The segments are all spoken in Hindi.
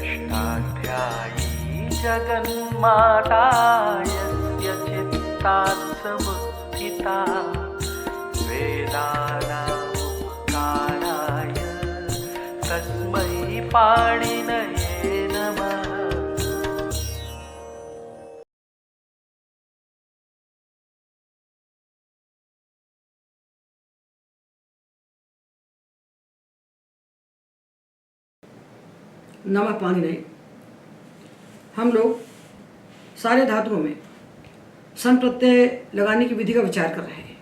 षष्ठाध्यायी जगन्माता यस्य चित्तात् समुत्थिता वेदानामुपकाराय तस्मै पाणिनये नमः। नमः पाणिनये। हम लोग सारे धातुओं में सन प्रत्यय लगाने की विधि का विचार कर रहे हैं।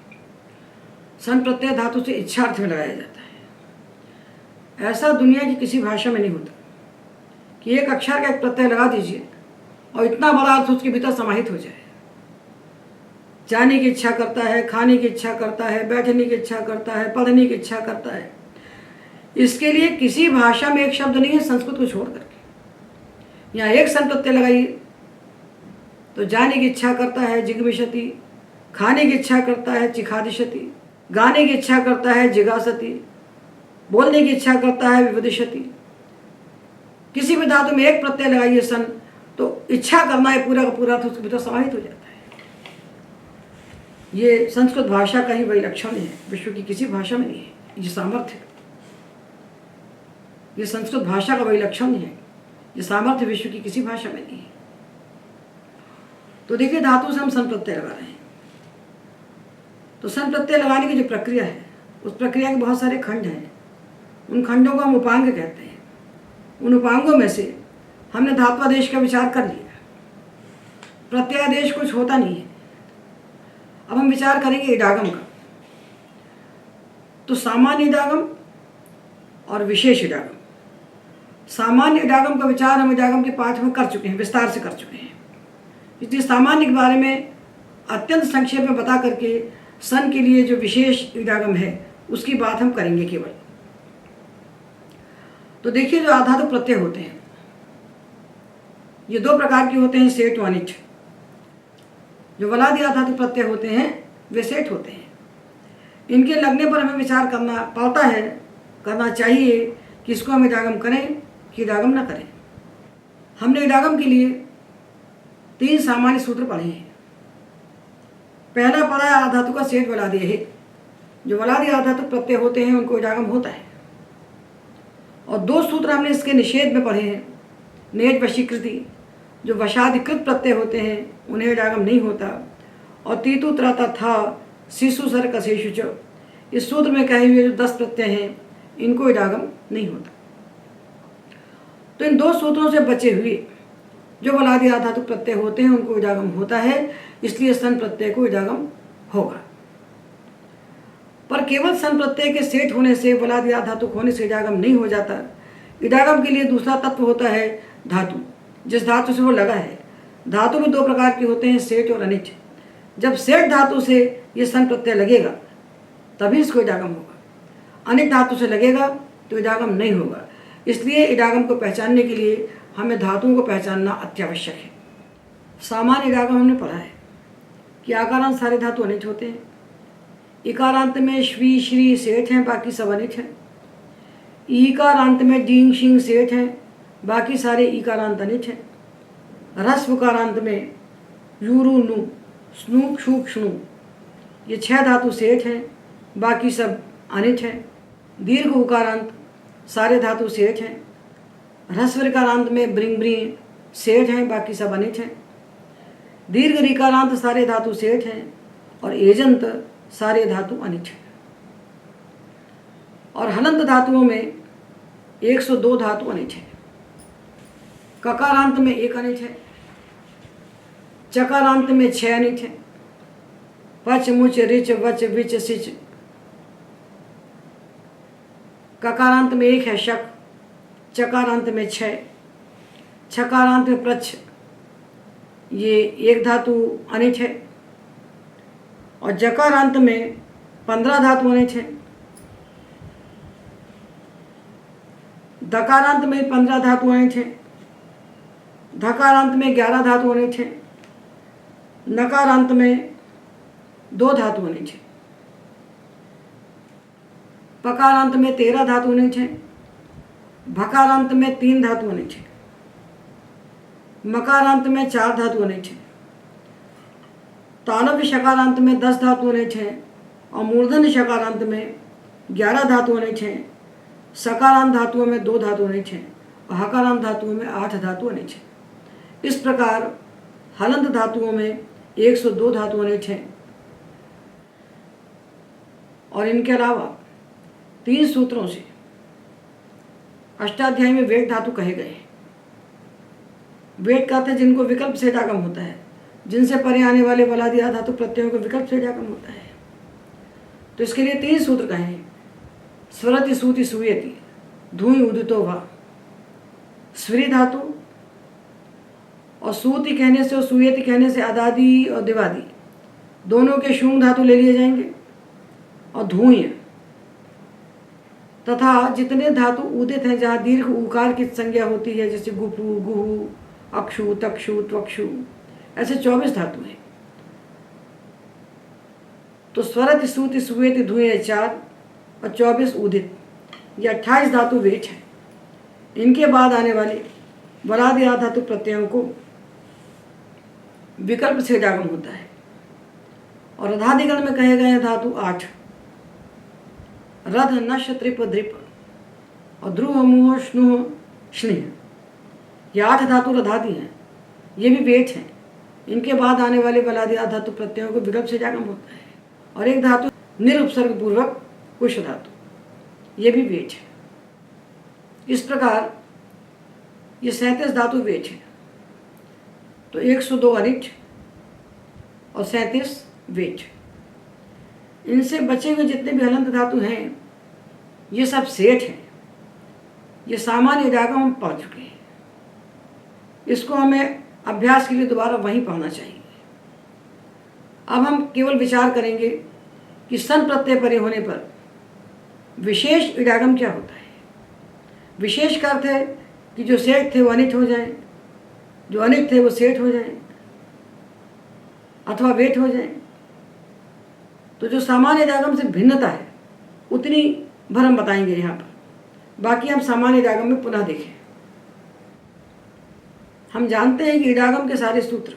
सन प्रत्यय धातु से इच्छार्थ में लगाया जाता है। ऐसा दुनिया की किसी भाषा में नहीं होता कि एक अक्षर का एक प्रत्यय लगा दीजिए और इतना बड़ा अर्थ उसके भीतर समाहित हो जाए। जाने की इच्छा करता है, खाने की इच्छा करता है, बैठने की इच्छा करता है, पढ़ने की इच्छा करता है। इसके लिए किसी भाषा में एक शब्द नहीं है संस्कृत को छोड़ करके। यहाँ एक सन प्रत्यय लगाइए तो जाने की इच्छा करता है जिगमिषति, खाने की इच्छा करता है चिखादिशति, गाने की इच्छा करता है जिगासति, बोलने की इच्छा करता है विवदिशति। किसी भी धातु में एक प्रत्यय लगाइए सन तो इच्छा करना है पूरा का पूरा तो उसके भीतर समाहित हो जाता है। ये संस्कृत भाषा का ही वही लक्षण है, विश्व की किसी भाषा में नहीं है ये सामर्थ्य। ये संस्कृत भाषा का वही लक्षण है, ये सामर्थ्य विश्व की किसी भाषा में नहीं है। तो देखिए धातु से हम सन प्रत्यय लगा रहे हैं। तो सन प्रत्यय लगाने की जो प्रक्रिया है उस प्रक्रिया के बहुत सारे खंड हैं। उन खंडों को हम उपांग कहते हैं। उन उपांगों में से हमने धात्वादेश का विचार कर लिया। प्रत्ययादेश कुछ होता नहीं है। अब हम विचार करेंगे इडागम का। तो सामान्य इडागम और विशेष इडागम। सामान्य इडागम का विचार हम इडागम के पाठ में कर चुके हैं, विस्तार से कर चुके हैं। इसलिए सामान्य के बारे में अत्यंत संक्षेप में बता करके सन के लिए जो विशेष इडागम है उसकी बात हम करेंगे केवल। तो देखिए जो आधातु प्रत्यय होते हैं ये दो प्रकार के होते हैं, सेठ व अनिठ। जो वलादि आधातु प्रत्यय होते हैं वे सेठ होते हैं। इनके लगने पर हमें विचार करना पड़ता है, करना चाहिए कि इसको हम इडागम करें कि इडागम न करें। हमने इडागम के लिए 3 सामान्य सूत्र पढ़े हैं। पहला पढ़ा है आधातु का सेठ वलादि है। जो वलादि आधातु प्रत्यय होते हैं उनको इडागम होता है। और 2 सूत्र हमने इसके निषेध में पढ़े हैं। नेज वशीकृति, जो वशाधिकृत प्रत्यय होते हैं उन्हें इडागम नहीं होता। और तीतु त्राता था शिशु सर कशेषु च, इस सूत्र में कहे हुए जो 10 प्रत्यय हैं इनको इडागम नहीं होता। तो इन 2 सूत्रों से बचे हुए जो वलादि आधातु प्रत्यय होते हैं उनको इडागम होता है, इसलिए सन प्रत्यय को इडागम होगा। पर केवल सन प्रत्यय के सेठ होने से, वलादि आधातु होने से इडागम नहीं हो जाता। इडागम के लिए दूसरा तत्व होता है धातु, जिस धातु से वो लगा है। धातु में 2 प्रकार के होते हैं, सेठ और अनिठ। जब सेठ धातु से ये सन प्रत्यय लगेगा तभी इसको इडागम होगा। अनिठ धातु से लगेगा तो इडागम नहीं होगा। इसलिए इडागम को पहचानने के लिए हमें धातुओं को पहचानना अत्यावश्यक है। सामान्य इडागम हमने पढ़ा है कि आकारांत सारे धातु अनिठ होते हैं। इकारांत में श्वी श्री सेठ हैं, बाकी सब अनिठ हैं। ईकारांत में डींग शिंग सेठ हैं, बाकी सारे ईकारांत अनिठ हैं। ह्रस्वकारांत में यूरु नु स्नु क्षु क्षणु ये 6 धातु सेठ हैं, बाकी सब अनिठ हैं। दीर्घ उकारांत सारे धातु सेठ हैं। ह्रस्वकारांत में ब्रिंग ब्री सेठ हैं, बाकी सब अनिठ हैं। दीर्घ ऋकारांत सारे धातु सेठ हैं और एजंत सारे धातु अनिठ हैं। और हलंत धातुओं में 102 धातु अनिठ हैं। ककारांत में 1 अनिठ है। चकारांत में 6 अनिठ है। पच मुच रिच वच विच सिच। ककारांत में 1 है शक। चकारांत में 6। छकारांत में प्रच्छ, ये 1 धातु अनिठ है। और जकारांत में 15 धातु अनिठ है। दकारांत में 15 धातु अनिठ है। धकारांत में 11 धातु अनिठ है। नकारांत में 2 धातु अनिठ है। पकारांत में 13 धातु अनिठ है। भकारांत में 3 धातु अनिठ है। मकारांत में 4 धातु अनिच हैं, तालव्य शकारांत में 10 धातु अनिच हैं और मूर्धन्य शकारांत में 11 धातु अनिच हैं। सकारांत धातुओं में 2 धातु अनिच हैं और हकारांत धातुओं में 8 धातु अनिच हैं। इस प्रकार हलंत धातुओं में 102 धातु अनिच हैं और इनके अलावा 3 सूत्रों से अष्टाध्यायी में वेद धातु कहे गए हैं। वेद का अर्थ है जिनको विकल्प से जागम होता है, जिनसे परे आने वाले बलादि धातु प्रत्ययों को विकल्प से जागम होता है। तो इसके लिए 3 सूत्र कहे हैं। स्वरति सूति सूयति धूई उदितो वा। स्वी धातु और सूति कहने से और सूयति कहने से अदादि और दिवादि दोनों के शूंग धातु ले लिए जाएंगे और धूय तथा जितने धातु उदित हैं जहाँ दीर्घ उकार की संज्ञा होती है, जैसे गुपु, गुहु, अक्षु, तक्षु, त्वक्षु, ऐसे 24 धातु हैं। तो स्वरति सूति सुवेति धुए 4 और 24 उदित, ये 28 धातु वेच है। इनके बाद आने वाले वरादि धातु प्रत्ययों को विकल्प से जागम होता है और रधादिगण में कहे गए धातु 8। रध, नश, त्रिप, द्रिप और ध्रुव, मुह, स्नुह, स्नेह, ये 8 धातु रधादि हैं, ये भी वेच हैं। इनके बाद आने वाले बलादि धातु प्रत्ययों को विकल्प से जागम होता है और एक धातु निरुपसर्ग पूर्वक कुश धातु, ये भी वेच है। इस प्रकार ये 37 धातु वेच है। तो 102 अनिच और 37 वेच। इनसे बचे हुए जितने भी हलंत धातु हैं ये सब सेठ हैं। ये सामान्य जागम हम पढ़ चुके हैं, इसको हमें अभ्यास के लिए दोबारा वहीं पढ़ना चाहिए। अब हम केवल विचार करेंगे कि सन प्रत्यय परे होने पर विशेष इडागम क्या होता है। विशेष का अर्थ है कि जो सेठ थे वो अनिट हो जाए, जो अनिट थे वो सेठ हो जाए अथवा वेट हो जाए। तो जो सामान्य जागम से भिन्नता है उतनी भर हम बताएंगे यहाँ पर, बाकी हम सामान्य जागम में पुनः देखें। हम जानते हैं कि इडागम के सारे सूत्र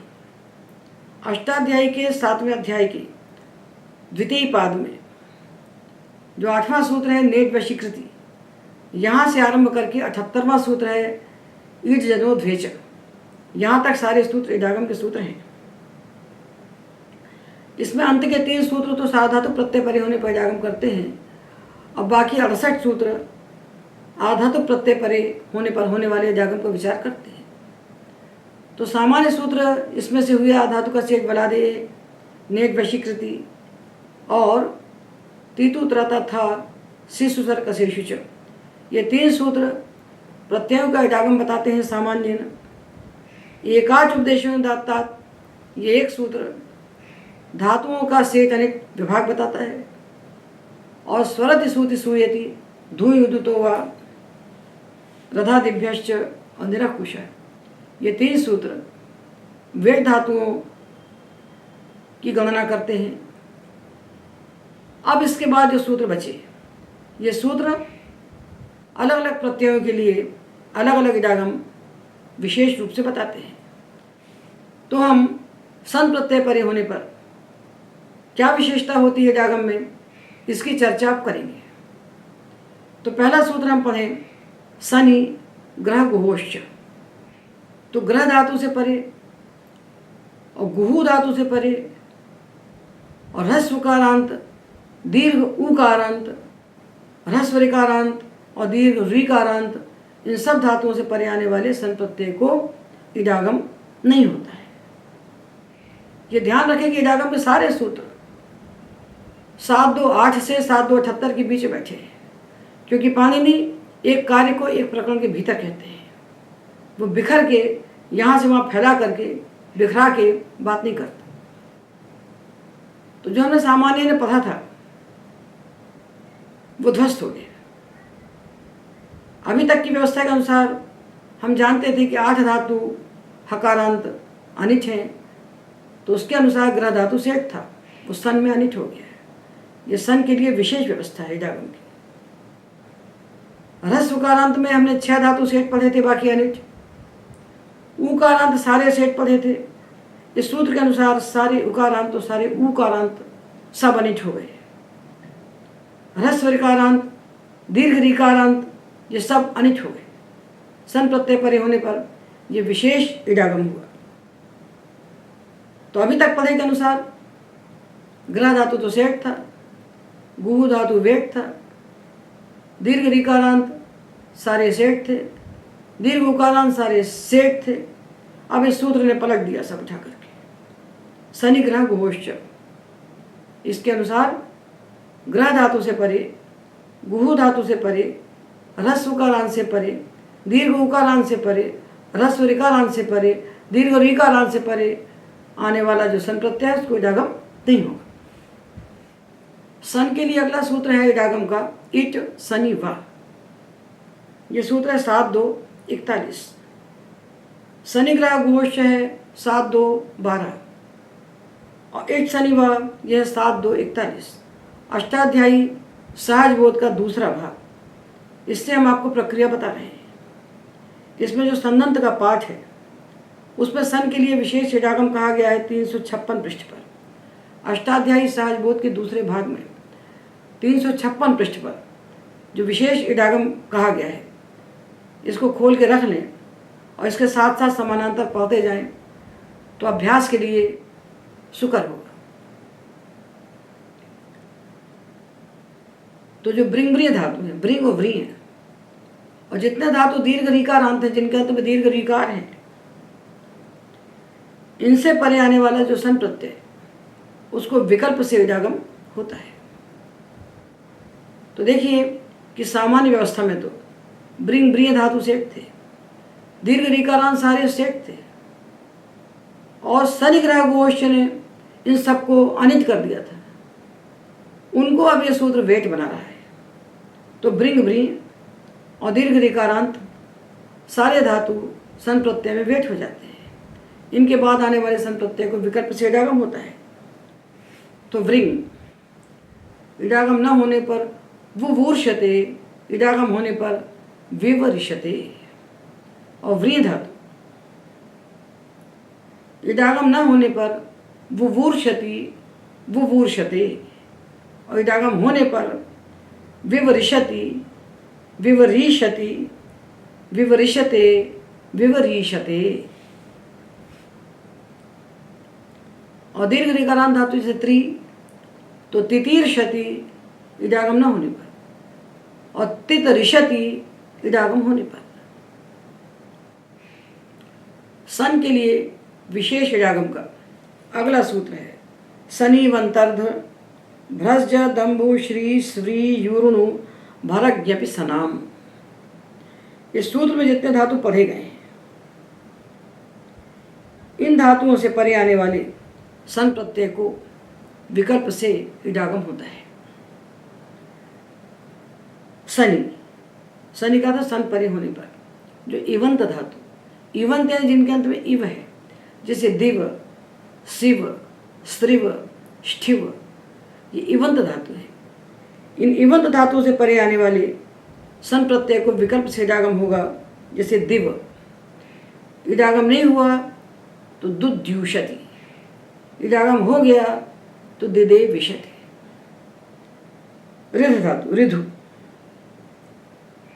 अष्टाध्यायी के 7वें अध्याय के द्वितीय पाद में जो 8वां सूत्र है नेट वशीकृति, यहाँ से आरंभ करके 78वां सूत्र है ईट जनो ध्वेच, यहाँ तक सारे सूत्र इडागम के सूत्र हैं। इसमें अंत के 3 सूत्र तो साधातु प्रत्यय परे होने पर इडागम करते हैं और बाकी 68 सूत्र आधातु प्रत्यय परे होने पर होने वाले इडागम पर विचार करते हैं। तो सामान्य सूत्र इसमें से हुए आधातु का सेठ बलादे, नेट वशीकृति और तीतु त्रता था शिशु सर कशेषु च, ये 3 सूत्र प्रत्ययों का इडागम बताते हैं सामान्य। एकाच उपदेशों दातात, ये एक सूत्र धातुओं का सेठ अनेक विभाग बताता है और स्वरति सूति सूयति धूय उदितो वा रधादिभ्यश्च और निरकुश, ये 3 सूत्र वेद धातुओं की गणना करते हैं। अब इसके बाद जो सूत्र बचे, ये सूत्र अलग अलग प्रत्ययों के लिए अलग अलग इडागम विशेष रूप से बताते हैं। तो हम सन प्रत्यय परे होने पर क्या विशेषता होती है इडागम में, इसकी चर्चा आप करेंगे। तो पहला सूत्र हम पढ़ें सनि ग्रह गुहोश्च। तो ग्रह धातु से परे और गुहु धातु से परे और ह्रस्वकारांत, दीर्घ उकारांत, ह्रस्व ऋकारांत और दीर्घ ऋकारांत, इन सब धातुओं से परे आने वाले सन प्रत्यय को इडागम नहीं होता है। ये ध्यान रखें कि इडागम के सारे सूत्र 728 से 728 के बीच बैठे हैं, क्योंकि पाणिनि एक कार्य को एक प्रकरण के भीतर कहते हैं। वो बिखर के यहाँ से वहाँ फैला करके बिखरा के बात नहीं करता। तो जो हमने सामान्य ने पढ़ा था वो ध्वस्त हो गया। अभी तक की व्यवस्था के अनुसार हम जानते थे कि 8 धातु हकारांत अनिट हैं, तो उसके अनुसार ग्रह धातु सेठ था, वो सन में अनिट हो गया है। ये सन के लिए विशेष व्यवस्था है इडागम की। ह्रस्वकारांत में हमने 6 धातु सेठ पढ़े थे, बाकी अनिट। ऊकारांत सारे सेठ पदे थे। इस सूत्र के अनुसार सारे उकारांत तो सारे ऊकारांत सब अनिट हो गए। ह्रस्व ऋकारांत, दीर्घ ऋकारांत ये सब अनिट हो गए। सन प्रत्यय परे होने पर ये विशेष इडागम हुआ। तो अभी तक पदे के अनुसार ग्रह धातु तो सेठ था, गुहु धातु वेग था, दीर्घ ऋकारांत सारे सेठ थे, दीर्घ उकारांत सारे सेठ थे। अब इस सूत्र ने पलट दिया सब उठा करके। शनि ग्रह गुहोश्च, इसके अनुसार ग्रह धातु से परे, गुहु धातु से परे, ह्रस्व उकारांत से परे, दीर्घ उकारांत से परे, ह्रस्व ऋकारांत से परे, दीर्घ ऋकारांत से परे आने वाला जो सन प्रत्यय है उसको इडागम नहीं होगा। सन के लिए अगला सूत्र है इडागम का इट शनि वा। ये सूत्र है 7-2-41। शनि ग्रह गोश है 7-2-12 और इट शनि वा यह 7-2-41। अष्टाध्यायी सहज बोध का दूसरा भाग। इससे हम आपको प्रक्रिया बता रहे हैं। इसमें जो संदंत का पाठ है उसमें सन के लिए विशेष इडागम कहा गया है 356 पृष्ठ पर। अष्टाध्यायी सहज बोध के दूसरे भाग में 356 पृष्ठ पर जो विशेष इडागम कहा गया है, इसको खोल के रख लें और इसके साथ साथ समानांतर पढ़ते जाएं तो अभ्यास के लिए सुकर होगा। तो जो ब्रिंग ब्रिय धातु है, ब्रिंग और व्री है, और जितने धातु दीर्घ ऋकारांत हैं जिनके अंत में दीर्घ ऋकार हैं, इनसे परे आने वाला जो सन प्रत्यय उसको विकल्प से इडागम होता है। तो देखिए कि सामान्य व्यवस्था में तो ब्रिंग ब्रिय धातु सेठ थे, दीर्घ ऋकारांत सारे सेठ थे, और शनि ग्रह गोश्च ने इन सबको अनित कर दिया था। उनको अब ये सूत्र वेट बना रहा है। तो ब्रिंग ब्रिय और दीर्घ ऋकारांत सारे धातु सन प्रत्यय में वेट हो जाते हैं। इनके बाद आने वाले सन प्रत्यय को विकल्प से इडागम होता है। तो व्रिंग इडागम न होने पर वुवूर्षते, इडागम होने पर विवरिष्यते। और व्री धातु इडागम न होने पर वुवूर्षति, वुवूर्षते, और इडागम होने पर विवरिष्यति, विवरिष्यति, विवरिष्यते, विवरिष्यते। और दीर्घ ऋकारांत धातु से त्रि तो तितीर्षति इडागम न होने पर, और तितरिष्यति इडागम होने पर। सन के लिए विशेष इडागम का अगला सूत्र है शनि वंतर्ध भ्रज दंभु श्री श्री यूरुणु भरज्ञपि सनाम। इस सूत्र में जितने धातु पढ़े गए हैं, इन धातुओं से परे आने वाले सन प्रत्यय को विकल्प से इडागम होता है। शनि, शनि का था सन परे होने पर जो इवंत धातु, इवंत यानी जिनके अंत में इव है, जैसे दिव, शिव, स्त्रिव,ষ্ठिव, ये इवंत धातु है। इन इवंत धातुओं से परे आने वाले सन प्रत्यय को विकल्प से इडागम होगा। जैसे दिव, इडागम नहीं हुआ तो दुद्युषति, इडागम हो गया तो दिदे विशति। ऋध धातु ऋधु,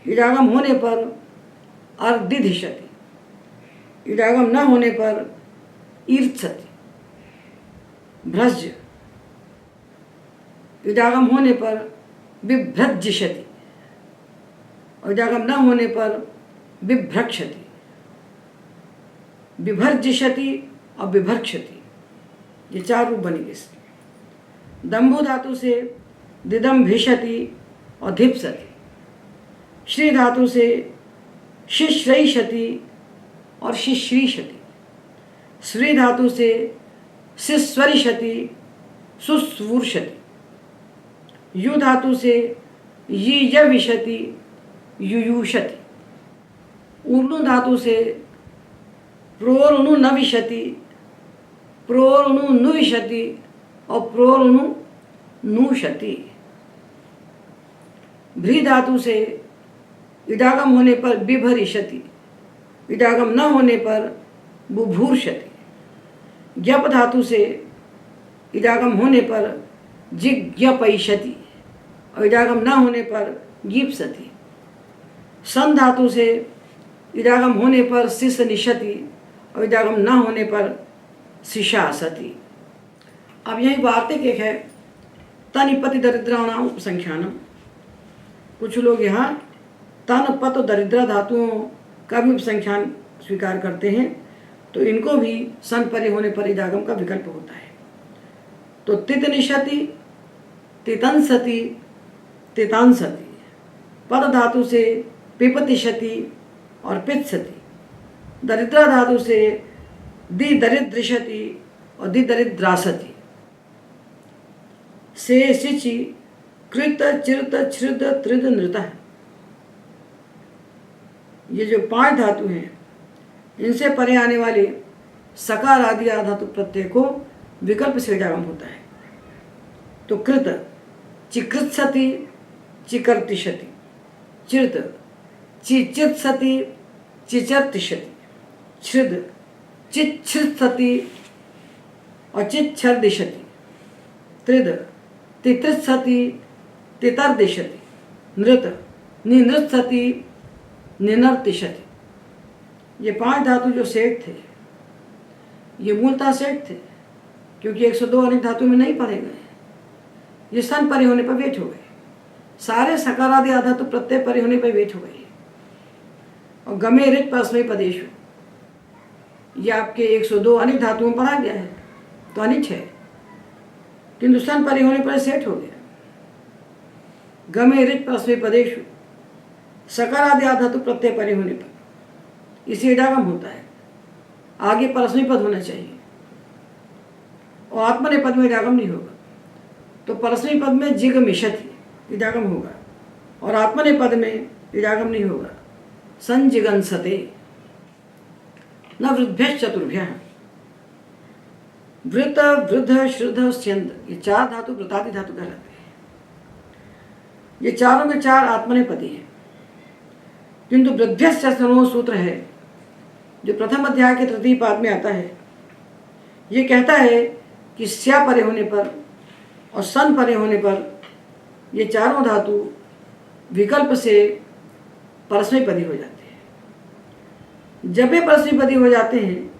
इडागम होने पर अर्दिधिषति, इडागम न होने पर ईर्षति। भ्रज, इडागम होने पर बिभ्रज्यषति, और इडागम न होने पर बिभ्रक्षति। बिभर्जिष्यति और बिभर्क्षति, ये चार रूप बनेंगे इसके। दंभु धातु से दिदम्भिषति और धिप्सति। श्री धातु से शिश्रैषति और शिश्रीषति। श्री धातु से शिस्वरिषति, सुस्वुर्षति। यु धातु से यियविषति, युयुषति। ऊर्णु धातु से प्रोर्णु नविशति, प्रोर्णु नुविशति और प्रोर्णु नुषति। भ्री धातु से इडागम होने पर बिभरिष्यति, इडागम न होने पर बुभूर्षति। ज्ञप धातु से इडागम होने पर जिज्ञपयिषति और इडागम न होने पर गीप्सति। सन धातु से इडागम होने पर सिस निशति और इडागम न होने पर शिशासति। अब यही वार्तिक एक है तनिपति दरिद्राणाम उपसंख्यानम। कुछ लोग यहाँ तन पत दरिद्र धातुओं का भी उपसंख्यान स्वीकार करते हैं, तो इनको भी सन परे होने पर इडागम का विकल्प होता है। तो तित निशति, तितंसति, तितांसति। पद धातु से पिपतिशति और पित्सति। दरिद्र धातु से दि दरिद्रिशति और दि दरिद्रासति। से शिचि कृत चिरत छृद त्रिद नृतः। ये जो 5 धातु हैं इनसे परे आने वाले सकार आदि धातु प्रत्यय को विकल्प से इडागम होता है। तो कृत चिकृत्सति चिकर्तिशति। चिरत चिचित्सति चिचर्तिशति। छृद चिच्छृत्सति और चिच्छर्दिशति। त्रिद तितृत्सति तितर्दिशति। नृत निनृत्सति निनर्तिशति। ये 5 धातु जो सेठ थे ये मूलतः सेठ थे, क्योंकि 102 अनेक धातु में नहीं पढ़े गए। ये सन परे होने पर वेट हो गए। सारे सकारादि आधातु प्रत्यय परे होने पर वेट हो गए। और गमे रिच परस्मय पदेशु ये आपके 102 अनेक धातुओं में पढ़ा गया है, तो अनिच है, किंतु सन परे होने पर सेठ हो गया। गमे रिच परस्मय पदेशु सकारादि आधातु प्रत्यय परे होने पर इसे इडागम होता है। आगे परस्मय पद होना चाहिए और आत्मनेपद में इडागम नहीं होगा। तो परस्मय पद में जिग मिशति इडागम होगा और आत्मनेपद में इडागम नहीं होगा। संजिगंसते। न वृद्धभ्यश्च चतुर्भ्यः। वृत वृद्ध श्रुद्ध स्यंद ये 4 धातु वृतादि धातु कहलाते हैं। ये चारों के 4 आत्मनेपदी हैं, किंतु वृद्धभ्यश्च समूह सूत्र है जो प्रथम अध्याय के 3 पाद में आता है। ये कहता है कि स्या परे होने पर और सन परे होने पर ये चारों धातु विकल्प से परस्मैपदी हो जाते हैं। जब वे परस्मैपदी हो जाते हैं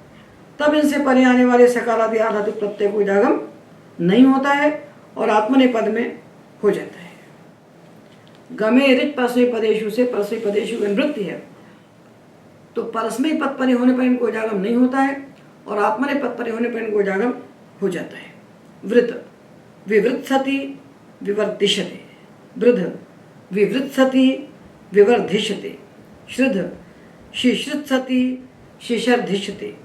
तब इनसे परे आने वाले सकारादि आधातु प्रत्यय को इडागम नहीं होता है और आत्मनेपद में हो जाता है। गमे रिच परस्मैपदेशु से परस्मैपदेशु वृत्ति है, तो परस्मय पद परे होने पर इनको इडागम नहीं होता है और आत्मनेपद परे होने पर इनको इडागम हो जाता है। वृत विवृत्सति विवर्धिष्यते। वृद्ध विवृत्सति विवर्धिष्यते। श्रुद्ध शिश्रुत्सति शिशर्धिष्यते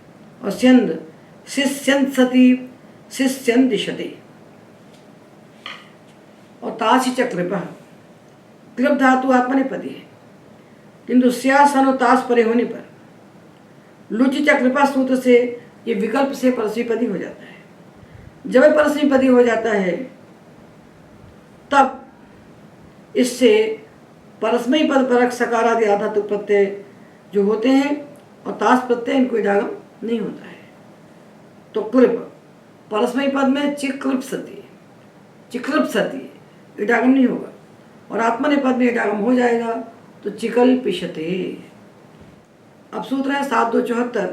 और स्यंद शिष्यंसति शिष्यंदिशते। और तासी च कृपः। कृप धातु आत्मनेपदी है, किंतु स्या सन और तास परे होने पर लुचि च कृपा सूत्र से ये विकल्प से परस्मैपदी हो जाता है। जब ये परस्मैपदी हो जाता है तब इससे परस्मय पद परक सकारादि आधातु प्रत्यय जो होते हैं और तास प्रत्यय इनको इडागम नहीं होता है। तो कृप परस्मय पद में चिक्लिप्सति चिक्लिप्सति इडागम नहीं होगा और आत्मनेपद में इडागम हो जाएगा तो चिकल्पिशते। अब सूत्र है 7274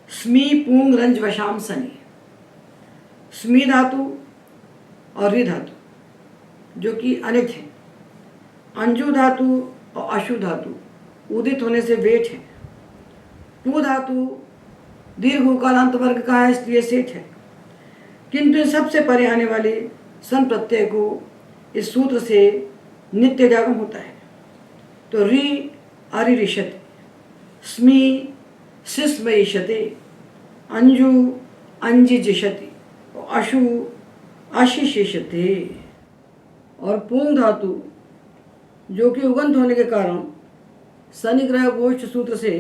स्मी पूंग रंज वशाम सनी। स्मी धातु और रि धातु जो कि अनित है, अंजु धातु और अशु धातु उदित होने से वेट है। पू धातु दीर्घ उकारांत वर्ग का है इसलिए सेठ है, किंतु इन सबसे परे आने वाले सन प्रत्यय को इस सूत्र से नित्य इडागम होता है। तो रि अरिरिषति, स्मी सिस्मयिषते, अंजु अंजिजिषति और अशु अशिशिषते। और पूंग धातु जो कि उगंत होने के कारण शनि ग्रह गोष्ठ सूत्र से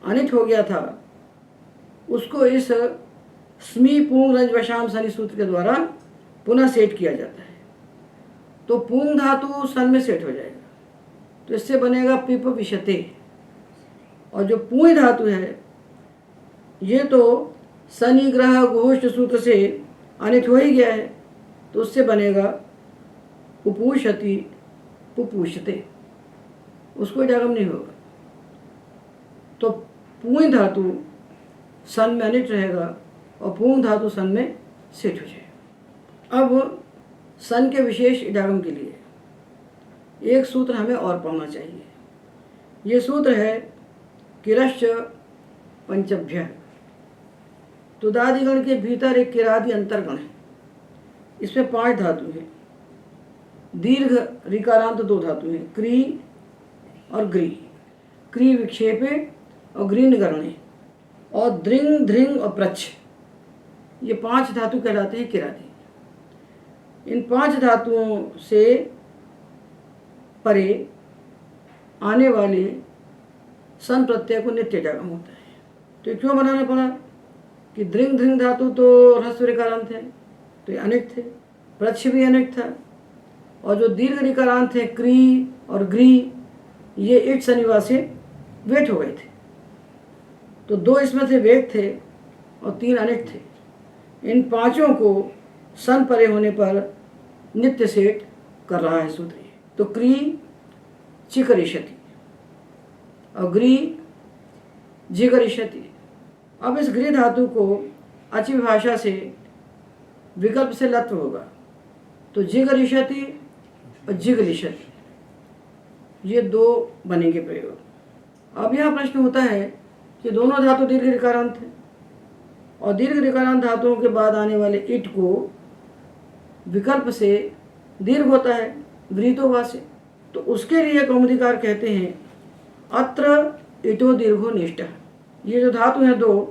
अनित हो गया था, उसको इस स्मी पूंग रज वशाम शनि सूत्र के द्वारा पुनः सेट किया जाता है। तो पूंग धातु सन में सेट हो जाएगा, तो इससे बनेगा पिप विशते। और जो पूय धातु है ये तो शनि ग्रह गोष्ठ सूत्र से अनित हो ही गया है, तो उससे बनेगा उपूषति पुपूषते, उसको इडागम नहीं होगा। तो पूर्ण धातु सन में अनिट रहेगा और पूर्ण धातु सन में सेठ हो जाएगा। अब सन के विशेष इडागम के लिए एक सूत्र हमें और पढ़ना चाहिए। ये सूत्र है किरश्च पंचभ्य। तुदादिगण के भीतर एक किरादि अंतर्गण है, इसमें 5 धातु हैं। दीर्घ ऋकारांत 2 धातु हैं, क्री और ग्री। क्री विक्षेपे और ग्री निगरणे, और दृंग धृंग और प्रच्छ, ये 5 धातु कहलाते हैं किरादि। इन 5 धातुओं से परे आने वाले सन प्रत्यय को नित्य इडागम होता है। तो क्यों बनाना पड़ा कि दृंग धृंग धातु तो ह्रस्व ऋकारांत है, तो ये अनिट थे, प्रच्छ भी अनिट था, और जो दीर्घ ऋकारांत है क्री और ग्री, ये इट शनिवार से वेट हो गए थे। तो 2 इसमें से वेट थे और 3 अनिट थे। इन 5 को सन परे होने पर नित्य सेट कर रहा है सूत्र। तो क्री चिकरिष्यति और ग्री जिगरिष्यति। अब इस गृह धातु को अचि भाषा से विकल्प से लत्व होगा, तो जिगरिष्यति और जिगरिष्यति, ये 2 बनेंगे प्रयोग। अब यह प्रश्न होता है कि दोनों धातु दीर्घ ऋकारांत हैं, और दीर्घ ऋकारांत धातुओं के बाद आने वाले इट को विकल्प से दीर्घ होता है वृतो से, तो उसके लिए कौमुदीकार कहते हैं अत्र इटो दीर्घो निष्ठ। ये जो धातु हैं 2,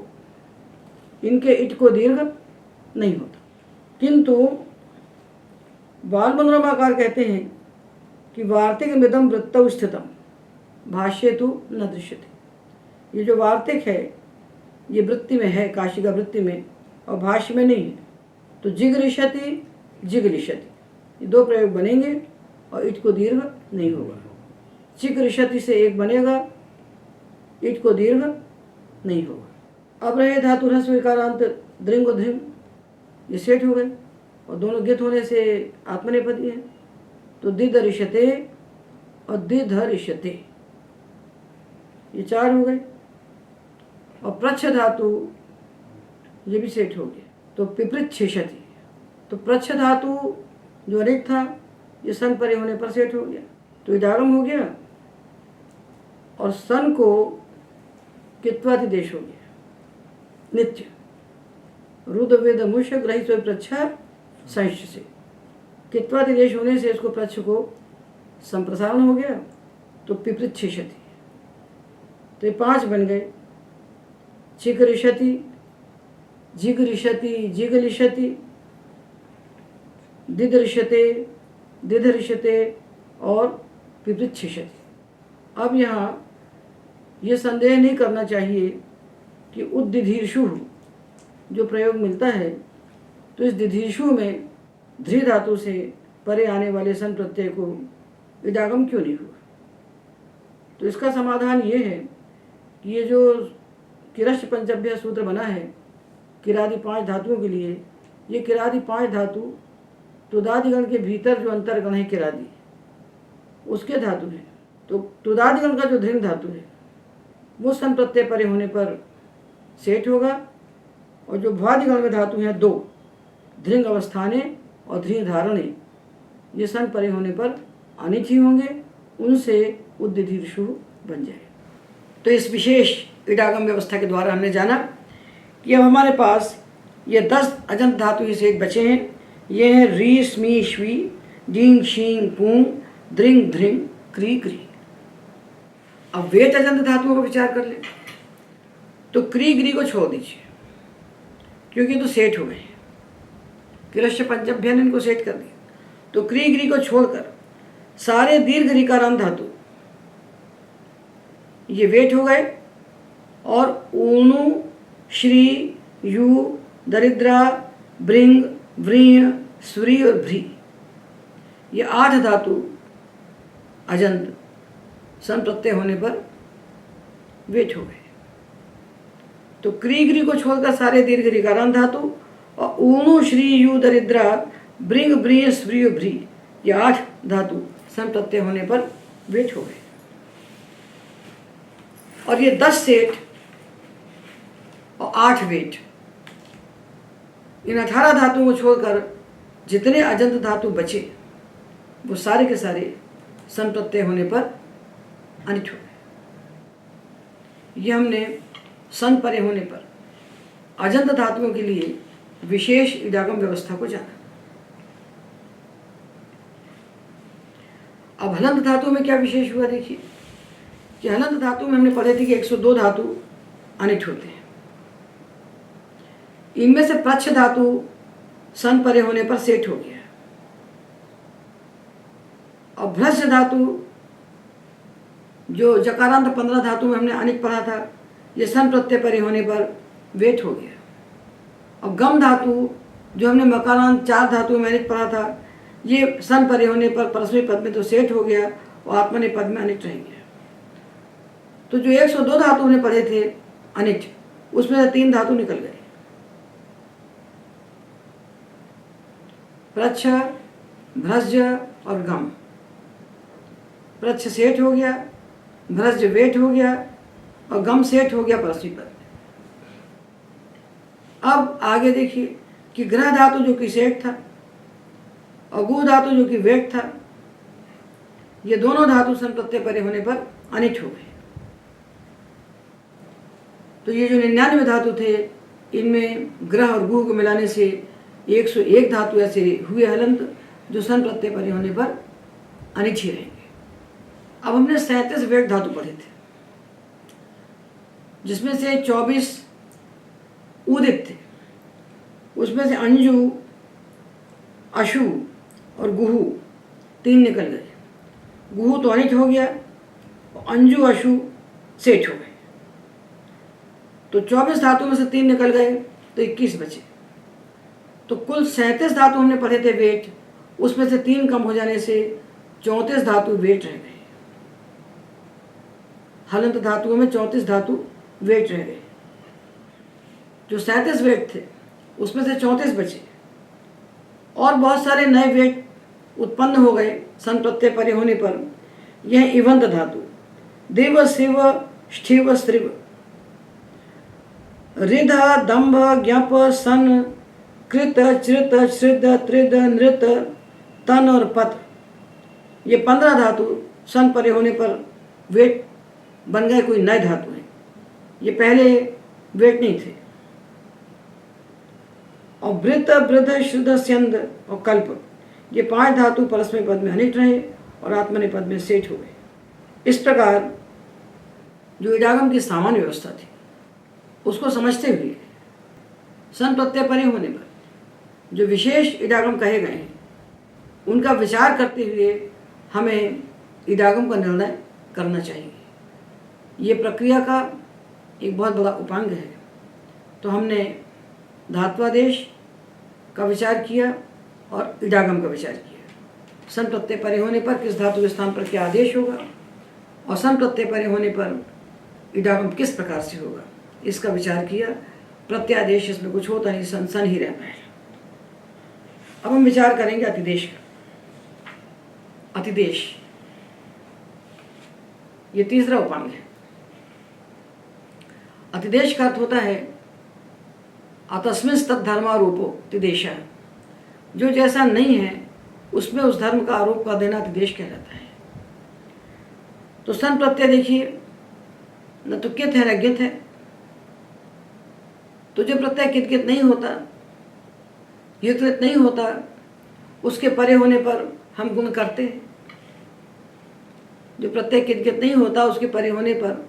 इनके इट को दीर्घ नहीं होता, किंतु बाल मनोरमाकार कहते हैं कि वार्तिक मिदम वृत्तौ स्थितम भाष्ये तु न दृश्यते। ये जो वार्तिक है ये वृत्ति में है, काशिका वृत्ति में, और भाष्य में नहीं है। तो जिगरिष्यति जिगलिष्यति, ये 2 प्रयोग बनेंगे और इट को दीर्घ नहीं होगा। चिकरिष्यति से एक बनेगा, इट को दीर्घ नहीं होगा। अब रहे धातु ह्रस्व ऋकारांत दृंग और धृंग, ये सेट हो गए और दोनों गित होने से आत्मनेपदी है। तो दिदरिष्यते और दिधरिष्यते, ये 4 हो गए। और प्रच्छ धातु ये भी सेट हो गया, तो पिपृच्छेषति। तो प्रच्छ धातु जो अनिट था ये सन परे होने पर सेट हो गया, तो इडागम हो गया, और सन को कित्वादिदेश हो गया नित्य। रुद्र वेद मुष ग्रही स्व प्रच्छा संश से कित्वादिदेश होने से इसको प्रच्छ को संप्रसारण हो गया, तो पिपृच्छेषति। तो ये 5 बन गए, चिकरिष्यति जिगरिष्यति जिगलिष्यति दिदरिष्यते दिधरिष्यते और पिपृच्छेषति। अब यहाँ ये संदेह नहीं करना चाहिए कि उद्दिधीर्षु जो प्रयोग मिलता है, तो इस दिधीर्षु में धृ धातु से परे आने वाले सन प्रत्यय को इडागम क्यों नहीं हुआ। तो इसका समाधान ये है कि ये जो किरश्च पंचभ्य सूत्र बना है किरादि 5 धातुओं के लिए, ये किरादि 5 धातु तुदादिगण के भीतर जो अंतर्गण है किरादि, उसके धातु हैं। तो तुदादिगण का जो धृंग धातु है वो सन प्रत्यय परे होने पर सेठ होगा, और जो भ्वादिगण में धातु हैं 2 धृंग अवस्थाने और धृंग धारणे, ये सन परे होने पर अनिच ही होंगे, उनसे उद्दिधीर्षु बन जाए। तो इस विशेष इडागम व्यवस्था के द्वारा हमने जाना कि अब हमारे पास ये 10 अजंत धातु ही शेष बचे हैं। ये हैं री स्मी श्वी डींग शींग पूंग द्रिंग धृंग क्री क्री। अब वेट अजंत धातुओं का विचार कर ले, तो क्री ग्री को छोड़ दीजिए क्योंकि तो सेठ हो गए, किरश्च पंचभ्य ने इनको सेट कर दिया। तो क्री ग्री को छोड़कर सारे दीर्घ ऋकारांत धातु ये वेट हो गए, और ऊणु श्री यू दरिद्रा ब्रिंग व्रीण स्व्री और भ्री, ये 8 धातु अजंत सन प्रत्यय होने पर वेट हो गए। तो क्री ग्री को छोड़कर सारे दीर्घ ऋकारांत धातु और ऊणु श्री यू दरिद्रा ब्रिंग ब्रिय स्व्रिय भ्री, ये 8 धातु सन प्रत्यय होने पर वेट हो गए। और ये 10 सेठ और 8 वेट, इन 18 धातुओं को छोड़कर जितने अजंत धातु बचे वो सारे के सारे सन प्रत्यय होने पर अनिट हो गए। ये हमने सन परे होने पर अजंत धातुओं के लिए विशेष इडागम व्यवस्था को जाना। अब हलंत धातु में क्या विशेष हुआ देखिए कि हलंत धातु में हमने पढ़े थे कि 102 धातु अनिट होते हैं। इनमें से प्रच्छ धातु सन परे होने पर सेठ हो गया और भ्रश्य धातु जो जकारांत 15 धातु में हमने अनिट पढ़ा था, ये सन प्रत्यय परे होने पर वेट हो गया। और गम धातु जो हमने मकारांत 4 धातु में अनिट पढ़ा था, ये सन परे होने पर परस्मैपदी पद में तो सेठ हो गया और आत्मनेपदी पद में अनिट रह गया। तो जो 102 धातु हमने पढ़े थे अनिट, उसमें से 3 धातु निकल गए, प्रच्छ, भ्रज्य और गम। प्रच्छ सेठ हो गया, भ्रज्य वेट हो गया और गम सेठ हो गया परस्मैपदी पद में। अब आगे देखिए कि ग्रह धातु जो कि सेठ था और गु धातु जो कि वेट था, ये दोनों धातु सन प्रत्यय परे होने पर अनिट हो गए। तो ये जो 99 धातु थे, इनमें ग्रह और गुह को मिलाने से 101 धातु ऐसे हुए हलंत जो सन प्रत्यय परे होने पर अनिट ही रहेंगे। अब हमने 37 वेट धातु पढ़े थे, जिसमें से 24 उदित थे। उसमें से अंजु, अशु और गुहु 3 निकल गए। गुहु तो अनिट हो गया और अंजु अशु सेठ हो गए। तो 24 धातु में से 3 निकल गए तो 21 बचे। तो कुल 37 धातु हमने पढ़े थे वेट, उसमें से 3 कम हो जाने से 34 धातु वेट रह गए। हलंत धातुओं में 34 धातु वेट रह गए। जो 37 वेट थे उसमें से 34 बचे और बहुत सारे नए वेट उत्पन्न हो गए सन प्रत्यय परे होने पर। यह इवंत धातु देव शिव स्थिव स्त्रिव, रिध दंभ ज्ञप सन कृत चृत श्रिद त्रिद नृत तन और पत, ये 15 धातु सन परे होने पर वेट बन गए, कोई नए धातु हैं। ये पहले वेट नहीं थे। और वृत वृद्ध शुद्ध स्यंद और कल्प, ये 5 धातु परस्मैपदी पद में अनिट रहे और आत्मनेपदी पद में सेठ हो गए। इस प्रकार जो इडागम की सामान्य व्यवस्था थी उसको समझते हुए सन प्रत्यय परे होने पर जो विशेष इडागम कहे गए हैं उनका विचार करते हुए हमें इडागम का निर्णय करना चाहिए। ये प्रक्रिया का एक बहुत बड़ा उपांग है। तो हमने धात्वादेश का विचार किया और इडागम का विचार किया। सन प्रत्यय परे होने पर किस धातु के स्थान पर क्या आदेश होगा और सन प्रत्यय परे होने पर इडागम किस प्रकार से होगा, इसका विचार किया। प्रत्यादेश इसमें कुछ होता नहीं, सन ही रहता है। अब हम विचार करेंगे अतिदेश का। अतिदेश ये तीसरा उपांग है। अतिदेश का अर्थ होता है अतस्मिन् तद्धर्मारूपो अतिदेश, जो जैसा नहीं है उसमें उस धर्म का आरोप कर देना अतिदेश कहलाता है। तो सन प्रत्यय देखिए न तो कित है न गित है। तो जो प्रत्यय कित गित नहीं होता, युत नहीं होता, उसके परे होने पर हम गुण करते हैं। जो प्रत्यय कित गित नहीं होता उसके परे होने पर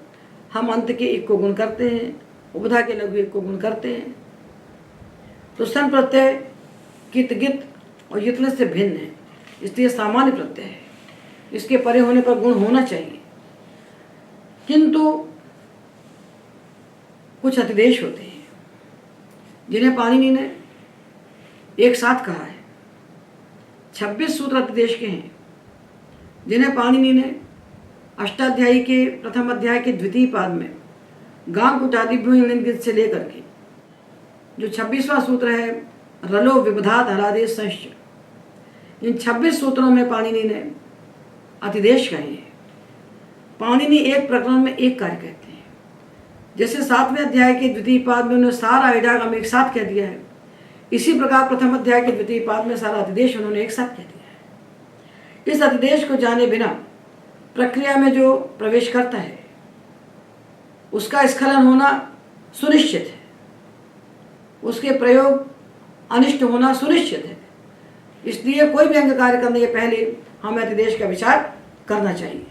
हम अंत के एक को गुण करते हैं, उपधा के लघु एक को गुण करते हैं। तो सन प्रत्यय कित गित और युतल से भिन्न है, इसलिए सामान्य प्रत्यय है। इसके परे होने पर गुण होना चाहिए। किंतु कुछ अतिदेश होते हैं जिन्हें पाणिनि ने एक साथ कहा है। 26 सूत्र अतिदेश के हैं जिन्हें पाणिनि ने अष्टाध्यायी के प्रथम अध्याय के द्वितीय पाद में गांग कुटादिभ्यो इंगित से लेकर के जो 26वां सूत्र है रलो विबधात हलादेश संश्च, इन 26 सूत्रों में पाणिनि ने अतिदेश कहे हैं। पाणिनि एक प्रकरण में एक कार्य कहते हैं। जैसे 7वें अध्याय के द्वितीय पाद में उन्होंने सारा इडागम एक साथ कह दिया है, इसी प्रकार प्रथम अध्याय के द्वितीय पाद में सारा अतिदेश उन्होंने एक साथ कह दिया है। इस अतिदेश को जाने बिना प्रक्रिया में जो प्रवेश करता है उसका स्खलन होना सुनिश्चित है, उसके प्रयोग अनिष्ट होना सुनिश्चित है। इसलिए कोई भी अंग कार्य करने के पहले हमें अतिदेश का विचार करना चाहिए।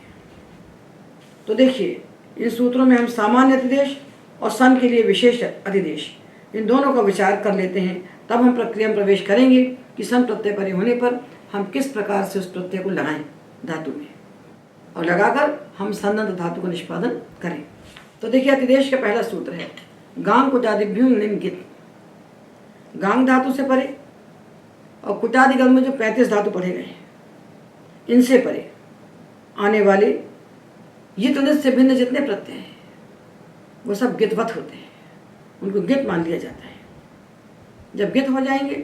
तो देखिए, इन सूत्रों में हम सामान्य अतिदेश और सन के लिए विशेष अतिदेश, इन दोनों का विचार कर लेते हैं। तब हम प्रक्रिया में प्रवेश करेंगे कि सन प्रत्यय परे होने पर हम किस प्रकार से उस प्रत्यय को लगाएं धातु में, और लगाकर हम सन्नद्ध धातु का निष्पादन करें। तो देखिए, अतिदेश का पहला सूत्र है गांग कुटादिभ्यो इंगित। गांग धातु से परे और कुटादिगण में जो 35 धातु पढ़े गए हैं, इनसे परे आने वाले यित नित से भिन्न जितने प्रत्यय हैं वो सब गितवत होते हैं, उनको गित मान लिया जाता है। जब गित हो जाएंगे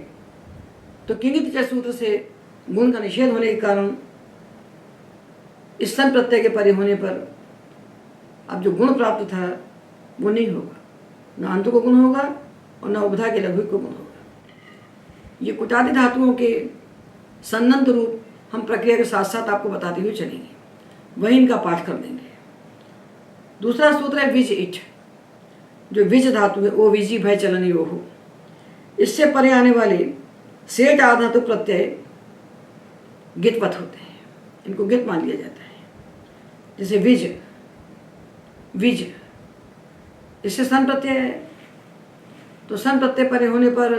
तो किंगित सूत्र से गुण का निषेध होने के कारण इस सन प्रत्यय के परे होने पर अब जो गुण प्राप्त था वो नहीं होगा, न अंत को गुण होगा और न उपधा के लघु को गुण होगा। ये कुटादि धातुओं के सन्नद्ध रूप हम प्रक्रिया के साथ साथ आपको बताते हुए चलेंगे, वही इनका पाठ कर देंगे। दूसरा सूत्र है विज इठ, जो विज धातु है ओ विजी भय चलन यो हो। इससे परे आने वाले सेठ आधातु प्रत्यय गितवत होते हैं, इनको गित मान लिया जाता है। जैसे विज, विज इससे सन प्रत्यय है, तो सन प्रत्यय परे होने पर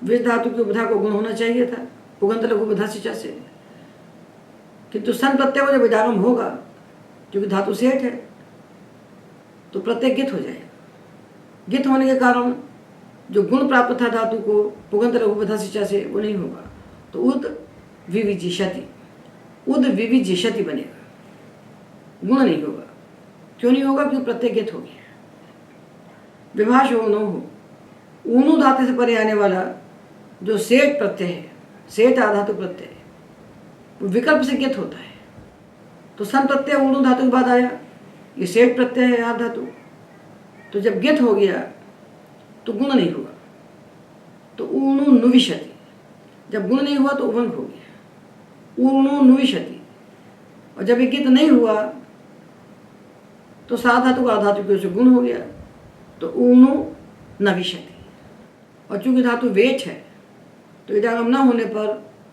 विज धातु की उपधा को गुण होना चाहिए था, पुगंत लघु उपधा सिचा से, किंतु सन प्रत्यय को जब विडागम होगा, क्योंकि धातु सेठ है, तो प्रत्यय गित हो जाएगा। गित होने के कारण जो गुण प्राप्त था धातु को पुगंत लघु उपधा सिचा से, वो नहीं होगा, तो उद विविजिष्यति, उद विविजिष्यति बनेगा, गुण नहीं होगा। क्यों नहीं होगा? क्योंकि प्रत्यय गित हो गया। विभाष हो नो हो, ऊनु धातु से परे आने वाला जो सेठ प्रत्यय है, सेठ आधातु प्रत्यय, वो विकल्प से गित होता है। तो सन प्रत्यय ऊनु धातु के बाद आया, ये सेठ प्रत्यय है आधातु, तो जब गित हो गया तो गुण नहीं हुआ, तो ऊनु नुविशति। जब गुण नहीं हुआ तो उभंग हो गया, ऊनु नुविशति। और जब ये गित नहीं हुआ तो साधातु का आधातु की ओर से गुण हो गया, तो ऊनु नविशति। और चूंकि धातु वेच है तो इडागम न होने पर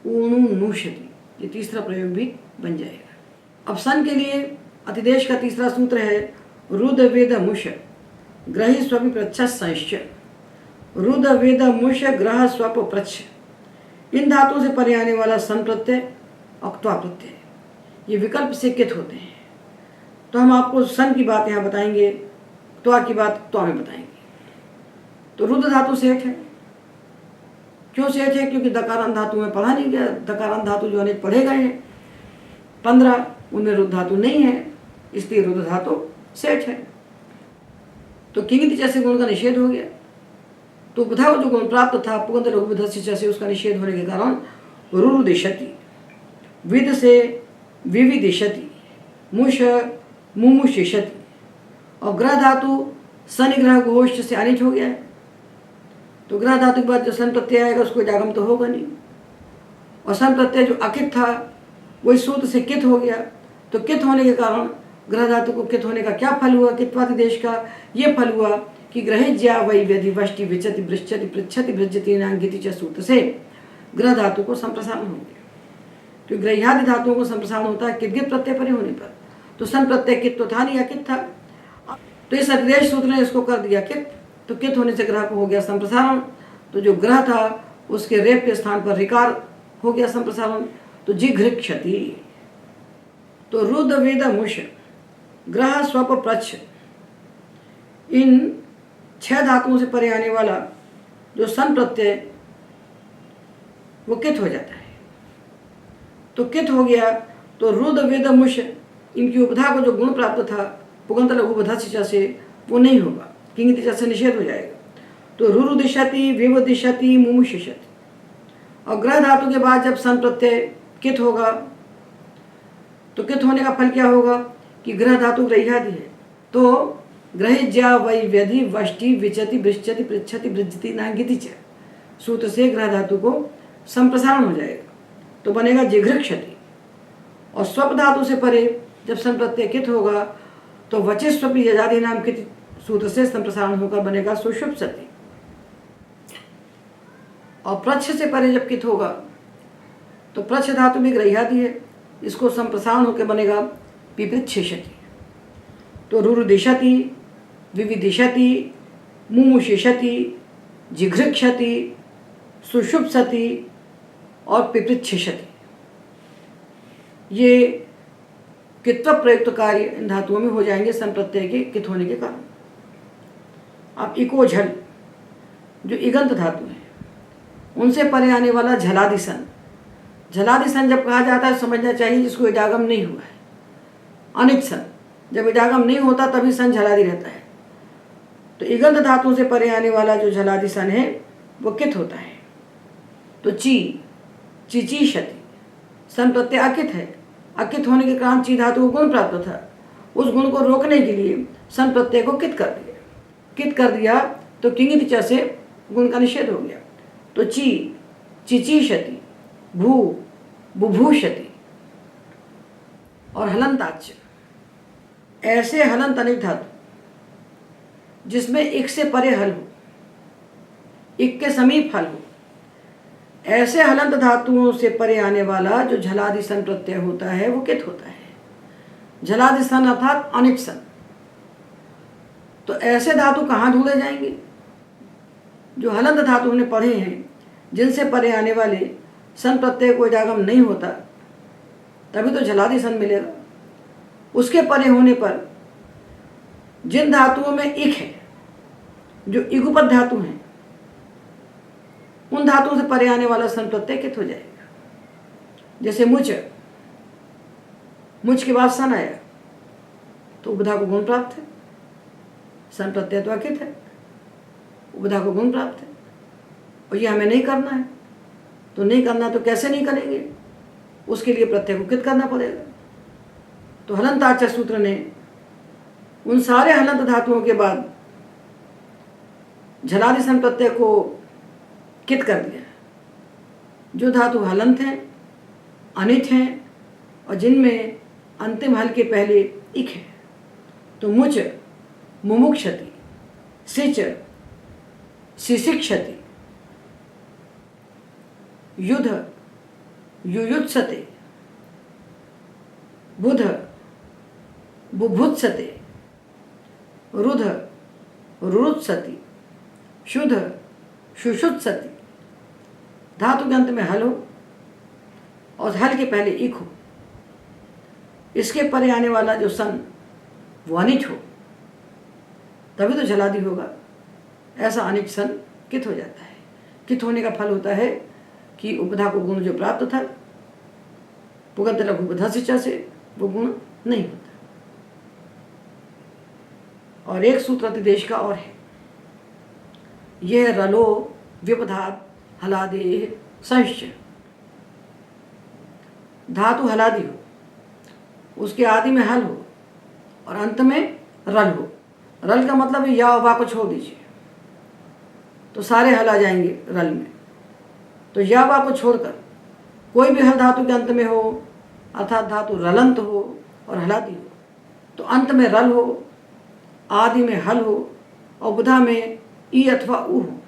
ऊनु नुष्यति, ये तीसरा प्रयोग भी बन जाएगा। अब सन के लिए अतिदेश का तीसरा सूत्र है रुद वेद मुष ग्रही स्वपि प्रच्छ संश्च। रुद वेद मुष ग्रह स्वप प्रच्छ, इन धातुओं से परे आने वाला सन प्रत्यय और क्त्वा प्रत्यय ये विकल्प से कित होते हैं। तो हम आपको सन की बात यहाँ बताएंगे, क्त्वा की बात क्त्वा में बताएंगे। तो रुद्र धातु सेठ है। क्यों सेठ है? क्योंकि दकारांत धातु में पढ़ा नहीं गया। दकारांत धातु जो अनेक पढ़े गए हैं 15, उनमें रुद्र धातु नहीं है, इसलिए रुद्र धातु सेठ है। तो किंगित जैसे गुण का निषेध हो गया, तो उपधा जो गुण प्राप्त था पुगंत लघु उपधा से उसका निषेध होने के कारण रुरुदिशति, विद से विविदिशति, मुष मुमुशिषति, और ग्रह धातु सनिग्रह गोष्ठ से अनिच हो गया है। तो ग्रह धातु के बाद जो सन प्रत्यय आएगा उसको इडागम तो होगा नहीं, और सन प्रत्यय जो अकित था वही सूत्र से कित हो गया। तो कित होने के कारण ग्रह धातु को कित होने का क्या फल हुआ? कित्वातिदेश का ये फल हुआ कि ग्रहिज्या वै व्यधि वष्टि विचति वृक्षति पृच्छति भृजति नांगिति च सूत्र से ग्रह धातु को संप्रसारण हो गया। तो ग्रह्यादि धातुओं को संप्रसारण होता है कित प्रत्यय परे होने पर। तो सन प्रत्यय कित तो था नहीं, अकित था। तो इस अतिदेश सूत्र ने इसको कर दिया कित, तो कित होने से ग्रह को हो गया संप्रसारण। तो जो ग्रह था उसके रेप के स्थान पर रिकार हो गया संप्रसारण, तो जिघ्रिक्षति। तो रुद वेद मुष ग्रह स्वप प्रच्छ, इन 6 धातुओं से परे आने वाला जो सन प्रत्यय वो कित हो जाता है। तो कित हो गया तो रुद वेद मुष, इनकी उपधा को जो गुण प्राप्त था पुगंत लघु उपधा से वो नहीं होगा, किंग से निषेध हो जाएगा। तो रुरुदिशति, विवदिशति, मुमुषिषति। और ग्रह धातु के बाद जब सन प्रत्यय कित होगा तो कित होने का फल क्या होगा कि ग्रह धातु ग्रह्यादि है, तो ग्रहिज्या वै व्यधि वष्टि विचति वृश्चति पृच्छति वृज्जति नांगिति च, सूत्र से ग्रह धातु को संप्रसारण हो जाएगा, तो बनेगा जिघृक्षति। और स्वप धातु से परे जब सन प्रत्यय कित होगा तो वचिस्वपि यजादि नाम कित सूत्र से संप्रसारण होकर बनेगा सुषुप्सति। और प्रच्छ से परे जब कित होगा तो प्रच्छ धातु भी ग्रह्यादि है, इसको संप्रसारण होकर बनेगा पिपृच्छेषति। तो रुरुदिशति, विविदिशति, मुमुषिषति, जिघृक्षति, सुषुप्सति और पिपृच्छेषति, ये कित्व प्रयुक्त कार्य इन धातुओं में हो जाएंगे सन प्रत्यय के कित होने के कारण। अब इको झल जो इगंत धातु है उनसे परे आने वाला झलादिसन, झलादिसन जब कहा जाता है समझना चाहिए जिसको इडागम नहीं हुआ है। अनिच सन, जब इडागम नहीं होता तभी सन झलादि रहता है। तो इगंत धातु से परे आने वाला जो झलादिसन है वो कित होता है। तो चिचीषति, सन प्रत्यय अकित है, अकित होने के कारण ची धातु को गुण प्राप्त था, उस गुण को रोकने के लिए सन प्रत्यय को कित कर दिया। कित कर दिया तो किंगित च से गुण का निषेध हो गया। तो चिचीषति, बुभूषति और हलंताच, ऐसे हलंत अनेक धातु जिसमें एक से परे हल हो, एक के समीप हल हो, ऐसे हलंत धातुओं से परे आने वाला जो झलादि सन प्रत्यय होता है वो कित होता है। झलादि सन अर्थात अनिच सन। तो ऐसे धातु कहाँ ढूंढे जाएंगे? जो हलंत धातु हमने पढ़े हैं जिनसे परे आने वाले सन प्रत्यय को इडागम नहीं होता, तभी तो झलादि सन मिलेगा। उसके परे होने पर जिन धातुओं में इक है, जो इगुपद धातु हैं, उन धातुओं से परे आने वाला सन प्रत्यय कित हो जाएगा। जैसे मुच के बाद सन आया तो उपधा को गुण प्राप्त है, सन प्रत्यय तो अकित है, उपधा को गुण प्राप्त है। और ये हमें नहीं करना है, तो नहीं करना तो कैसे नहीं करेंगे, उसके लिए प्रत्यय को कित करना पड़ेगा। तो हलंताच सूत्र ने उन सारे हलंत धातुओं के बाद झलादि सन प्रत्यय को कित कर दिया। जो धातु हलंत हैं, अनिट हैं और जिनमें अंतिम हल के पहले इक है, तो मुच, मुमुक्षति, सिच, सिशिक्षति, युध, युयुत्सते, बुध, बुभुत्सते, रुध, रुरुत्सति, शुद्ध, शुशुत्सति। धातु के अंत में हल हो और हल के पहले इक हो, इसके परे आने वाला जो सन वो अनिच हो, तभी तो झलादि होगा। ऐसा अनिच सन कित हो जाता है। कित होने का फल होता है कि उपधा को गुण जो प्राप्त था पुगंत लघु उपधा शिक्षा से वो गुण नहीं होता। और एक सूत्र अतिदेश का और है, यह रलो विपधात हलादे संश्च। धातु हलादि हो, उसके आदि में हल हो और अंत में रल हो। रल का मतलब या और वा को छोड़ दीजिए तो सारे हल आ जाएंगे रल में। तो या वा को छोड़कर कोई भी हल धातु के अंत में हो, अर्थात धातु रलंत हो और हलादि हो, तो अंत में रल हो, आदि में हल हो और बुधा में ई अथवा उ हो,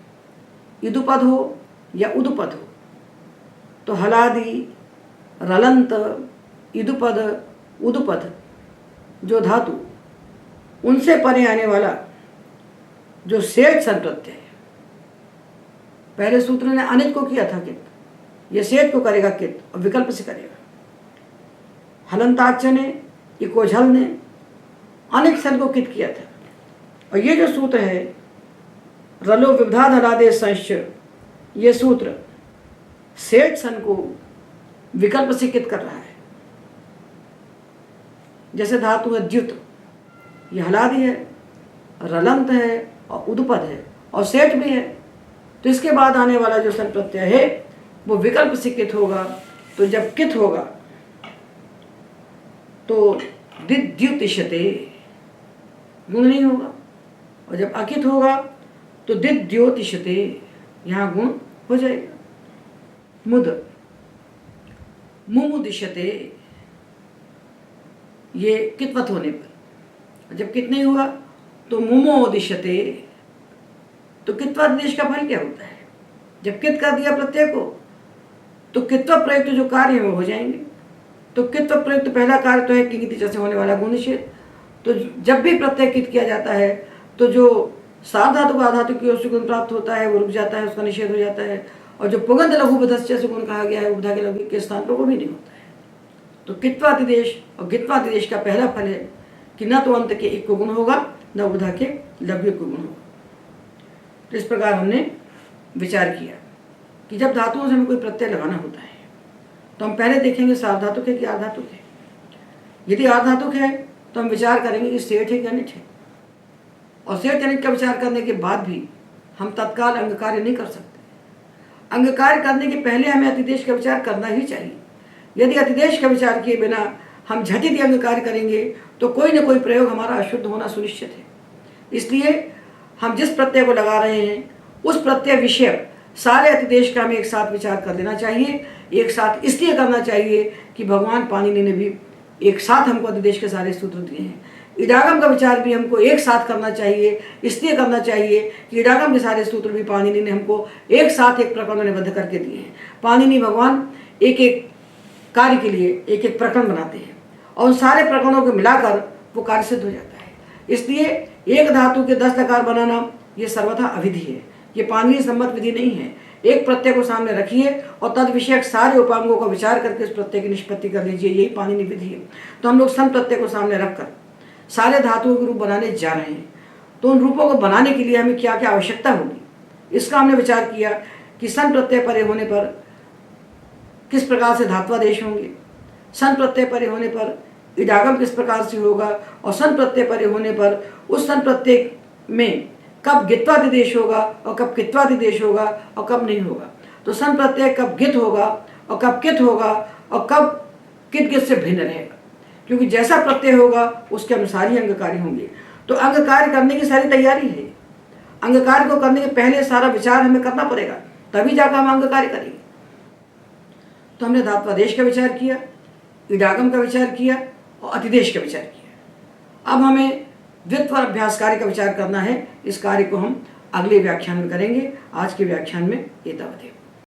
इदुपद हो या उदुपद हो। तो हलादि, रलंत, इदुपद, उदुपद जो धातु, उनसे परे आने वाला जो सेठ सन प्रत्यय है, पहले सूत्र ने अनित को किया था कित, यह सेठ को करेगा कित और विकल्प से करेगा। हलंताच ने, इकोझल ने अनित सन को कित किया था। और ये जो सूत्र है रलो विबधाद हलादे संश्च, ये सूत्र सेठ सन को विकल्प से कित कर रहा है। जैसे धातु है द्युत, ये हलादि है रलंत है और उदपद है और सेठ भी है। तो इसके बाद आने वाला जो सन प्रत्यय है वो विकल्प से कित होगा। तो जब कित होगा तो दिद्युतिष्यते, गुण नहीं होगा। और जब अकित होगा तो दिद्योतिष्यते, यहाँ गुण हो जाएगा। मुद मुमुदिष्यते, ये कितवत होने पर। जब कित नहीं हुआ तो मुमोदिष्यते। तो कित्वा देश का फल क्या होता है? जब कित कर दिया प्रत्यय को तो कित्व प्रयुक्त जो कार्य है वो हो जाएंगे। तो कित्व प्रयुक्त पहला कार्य तो है किंगिति जैसे होने वाला गुण निषेध। तो जब भी प्रत्यय कित किया जाता है तो जो सार्वधातु को आधातु की ओर से गुण प्राप्त होता है वो रुक जाता है, उसका निषेध हो जाता है। और जो पुगंध लघु बधस्य से गुण कहा गया है उपधा के लघु के स्थान पर वो भी नहीं होता है। तो कित्वातिदेश और गित्वातिदेश का पहला फल है कि न तो अंत के एक को गुण होगा न उपधा के लघु को गुण होगा। तो इस प्रकार हमने विचार किया कि जब धातुओं से हमें कोई प्रत्यय लगाना होता है तो हम पहले देखेंगे सार्वधातुक है कि आर्धातुक है। यदि आर्धातुक है तो हम विचार करेंगे कि सेठ है कि अनिट है। और सेठ अनिट का विचार करने के बाद भी हम तत्काल अंग कार्य नहीं कर सकते। अंग कार्य करने के पहले हमें अतिदेश का विचार करना ही चाहिए। यदि अतिदेश का विचार किए बिना हम झटित अंग कार्य करेंगे तो कोई न कोई प्रयोग हमारा अशुद्ध होना सुनिश्चित है। इसलिए हम जिस प्रत्यय को लगा रहे हैं उस प्रत्यय विषय सारे अतिदेश का हमें एक साथ विचार कर लेना चाहिए। एक साथ इसलिए करना चाहिए कि भगवान पाणिनि ने भी एक साथ हमको अतिदेश के सारे सूत्र दिए हैं। इडागम का विचार भी हमको एक साथ करना चाहिए, इसलिए करना चाहिए कि इडागम के सारे सूत्र भी पाणिनि ने हमको एक साथ एक प्रकरण में निबद्ध करके दिए हैं। पाणिनि भगवान एक एक कार्य के लिए एक एक प्रकरण बनाते हैं और उन सारे प्रकरणों को मिलाकर वो कार्य सिद्ध हो जाता है। इसलिए एक धातु के 10 लकार बनाना ये सर्वथा अविधि है, ये पाणिनि सम्मत विधि नहीं है। एक प्रत्यय को सामने रखिए और तद विषयक सारे उपांगों का विचार करके उस प्रत्यय की निष्पत्ति कर लीजिए, यही पाणिनि विधि है। तो हम लोग सन प्रत्यय को सामने रखकर सारे धातुओं के रूप बनाने जा रहे हैं। तो उन रूपों को बनाने के लिए हमें क्या क्या आवश्यकता होगी इसका हमने विचार किया कि सन प्रत्यय परे होने पर किस प्रकार से धात्वादेश होंगे, सन प्रत्यय परे होने पर इडागम किस प्रकार से होगा और सन प्रत्यय परे होने पर उस सन प्रत्यय में कब गित्वादिदेश होगा और कब कित्वादिदेश होगा और कब नहीं होगा। तो सन प्रत्यय कब गित होगा और कब कित होगा और कब कित गित से भिन्न रहेगा, क्योंकि जैसा प्रत्यय होगा उसके अनुसार ही अंग कार्य होंगे। तो अंग कार्य करने की सारी तैयारी है। अंग कार्य को करने के पहले सारा विचार हमें करना पड़ेगा, तभी जाकर हम अंग कार्य करेंगे। तो हमने धात्वादेश का विचार किया, इडागम का विचार किया और अतिदेश का विचार किया। अब हमें द्वित्वर अभ्यास कार्य का विचार करना है। इस कार्य को हम अगले व्याख्यान में करेंगे। आज के व्याख्यान में एतावदेव।